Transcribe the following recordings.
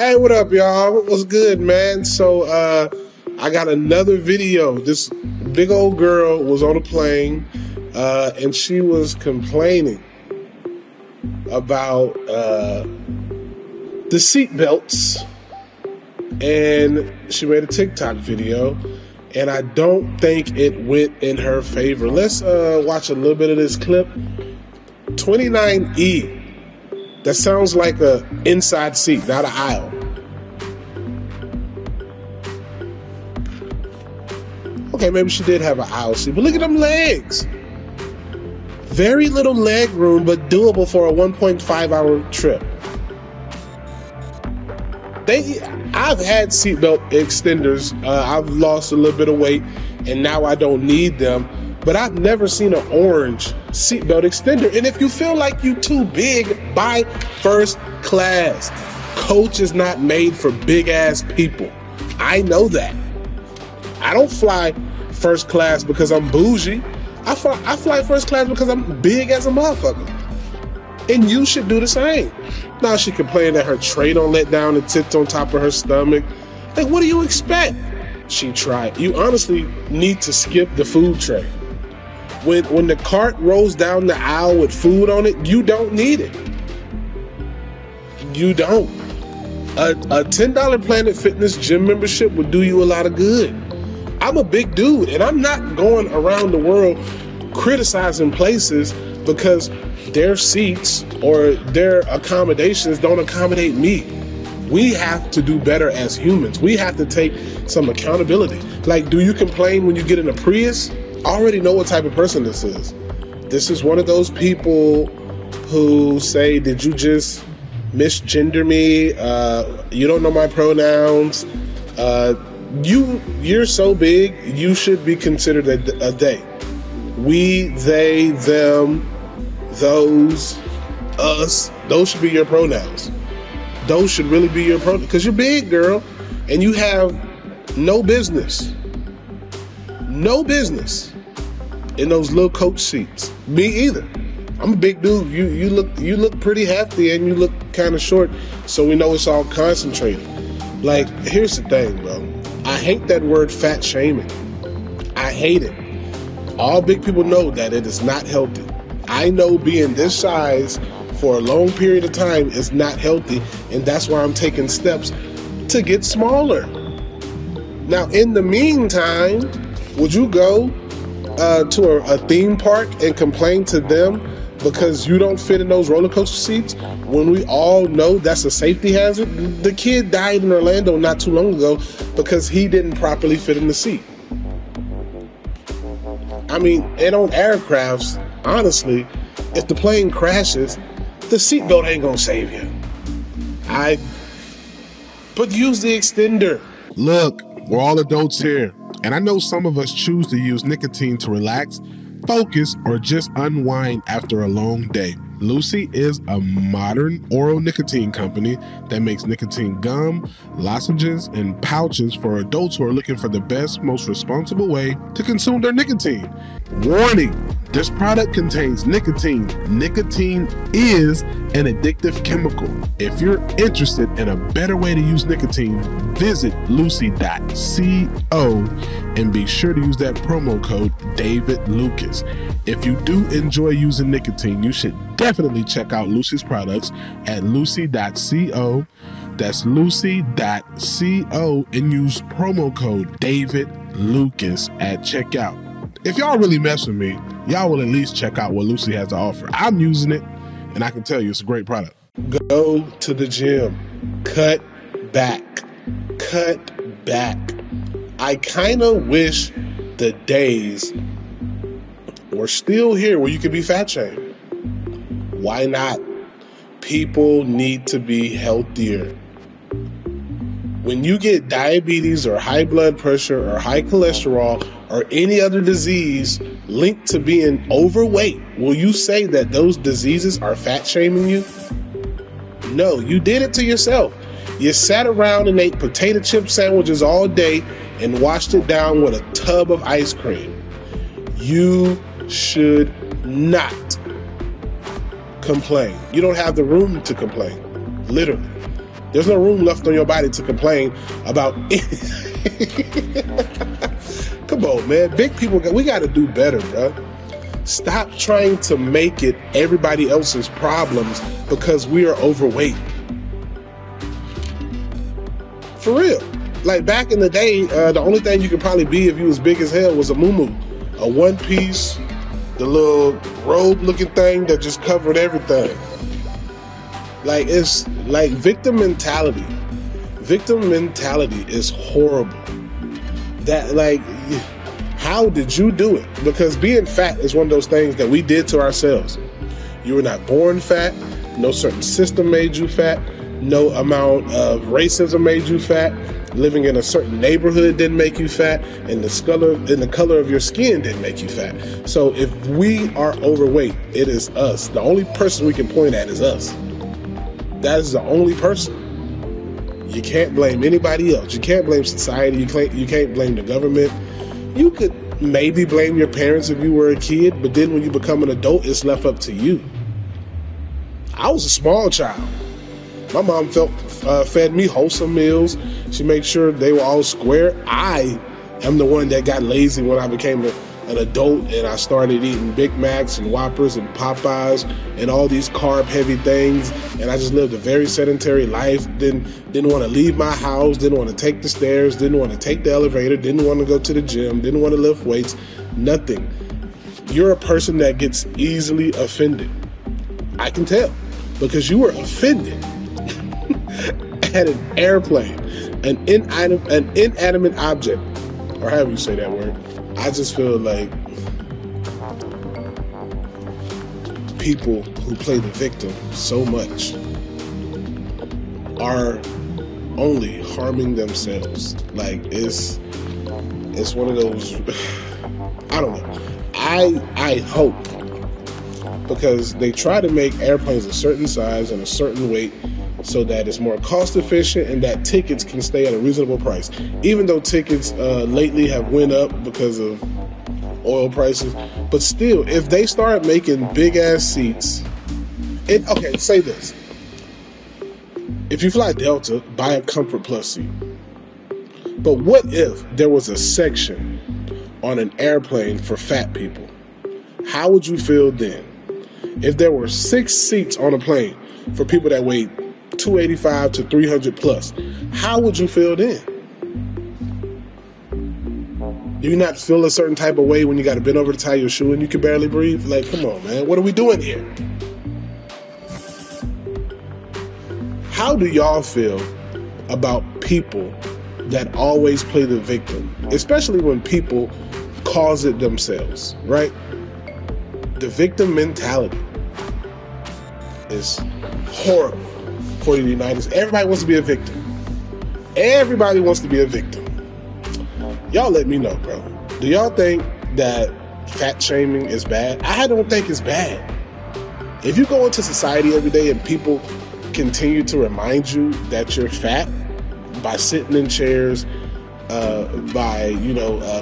Hey, what up, y'all? What's good, man? So, I got another video. This big old girl was on a plane, and she was complaining about the seat belts, and she made a TikTok video, and I don't think it went in her favor. Let's watch a little bit of this clip. 29E. That sounds like a inside seat, not an aisle. Okay, maybe she did have an aisle seat, but look at them legs. Very little leg room, but doable for a 1.5-hour trip. I've had seatbelt extenders. I've lost a little bit of weight, and now I don't need them. But I've never seen an orange seatbelt extender. And if you feel like you too big, buy first class. Coach is not made for big ass people. I know that. I don't fly first class because I'm bougie. I fly first class because I'm big as a motherfucker. And you should do the same. Now she complained that her tray don't let down and tits on top of her stomach. Like, what do you expect? She tried. You honestly need to skip the food tray. When the cart rolls down the aisle with food on it, you don't need it. You don't. A $10 Planet Fitness gym membership would do you a lot of good. I'm a big dude, and I'm not going around the world criticizing places because their seats or their accommodations don't accommodate me. We have to do better as humans. We have to take some accountability. Like, do you complain when you get in a Prius? I already know what type of person this is. This is one of those people who say, did you just misgender me? You don't know my pronouns. You're so big, you should be considered a they. We, they, them, those, us, those should be your pronouns. Those should really be your pronouns, because you're big, girl, and you have no business in those little coach seats. Me either. I'm a big dude. You look pretty hefty, and you look kind of short, so we know it's all concentrated. Like, here's the thing, bro. I hate that word fat shaming. I hate it. All big people know that it is not healthy. I know being this size for a long period of time is not healthy, and that's why I'm taking steps to get smaller. Now, in the meantime, would you go to a theme park and complain to them because you don't fit in those roller coaster seats when we all know that's a safety hazard? The kid died in Orlando not too long ago because he didn't properly fit in the seat. I mean, and on aircrafts, honestly, if the plane crashes, the seatbelt ain't gonna save you. But use the extender. Look, we're all adults here, and I know some of us choose to use nicotine to relax, focus, or just unwind after a long day. Lucy is a modern oral nicotine company that makes nicotine gum, lozenges, and pouches for adults who are looking for the best, most responsible way to consume their nicotine. Warning, this product contains nicotine. Nicotine is an addictive chemical. If you're interested in a better way to use nicotine, visit lucy.co and be sure to use that promo code DavidLucas. If you do enjoy using nicotine, you should definitely check out Lucy's products at lucy.co. That's lucy.co and use promo code DavidLucas at checkout. If y'all really mess with me, y'all will at least check out what Lucy has to offer. I'm using it, and I can tell you it's a great product. Go to the gym. Cut back. Cut back. I kind of wish the days were still here where you could be fat shamed. Why not? People need to be healthier. When you get diabetes or high blood pressure or high cholesterol or any other disease linked to being overweight, will you say that those diseases are fat shaming you? No, you did it to yourself. You sat around and ate potato chip sandwiches all day and washed it down with a tub of ice cream. You should not complain. You don't have the room to complain, literally. There's no room left on your body to complain about anything. Come on, man. Big people, we got to do better, bro. Stop trying to make it everybody else's problems because we are overweight. For real. Like back in the day, the only thing you could probably be if you was big as hell was a muumuu. A one piece, the little robe looking thing that just covered everything. Like, it's like victim mentality. Victim mentality is horrible. That, like, how did you do it? Because being fat is one of those things that we did to ourselves. You were not born fat. No certain system made you fat. No amount of racism made you fat. Living in a certain neighborhood didn't make you fat, and the color of your skin didn't make you fat. So if we are overweight, it is us. The only person we can point at is us. That is the only person. You can't blame anybody else. You can't blame society. You can't blame the government. You could maybe blame your parents if you were a kid, but then when you become an adult, it's left up to you. I was a small child. My mom fed me wholesome meals. She made sure they were all square. I am the one that got lazy when I became an adult and I started eating Big Macs and Whoppers and Popeyes and all these carb-heavy things. And I just lived a very sedentary life. Didn't want to leave my house. Didn't want to take the stairs. Didn't want to take the elevator. Didn't want to go to the gym. Didn't want to lift weights. Nothing. You're a person that gets easily offended. I can tell because you were offended at an airplane, an inanimate object, or however you say that word. I just feel like people who play the victim so much are only harming themselves. Like, it's one of those, I don't know. I hope, because they try to make airplanes a certain size and a certain weight so that it's more cost efficient and that tickets can stay at a reasonable price. Even though tickets lately have went up because of oil prices, but still, if they start making big ass seats, okay, say this. If you fly Delta, buy a Comfort Plus seat. But what if there was a section on an airplane for fat people? How would you feel then? If there were 6 seats on a plane for people that weighed 285 to 300 plus, how would you feel then? Do you not feel a certain type of way when you got to bend over to tie your shoe and you can barely breathe? Like, come on, man. What are we doing here? How do y'all feel about people that always play the victim, especially when people cause it themselves, right? The victim mentality is horrible for the United States. Everybody wants to be a victim. Everybody wants to be a victim. Y'all let me know, bro. Do y'all think that fat shaming is bad? I don't think it's bad. If you go into society every day and people continue to remind you that you're fat by sitting in chairs, by,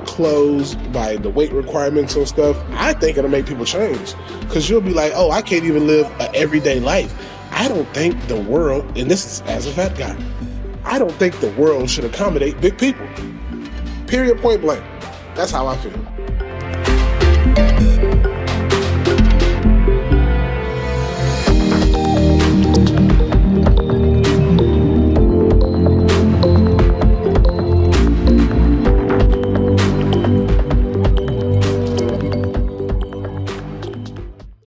clothes, by the weight requirements and stuff, I think it'll make people change. Because you'll be like, oh, I can't even live an everyday life. I don't think the world, and this is as a fat guy, I don't think the world should accommodate big people. Period, point blank. That's how I feel.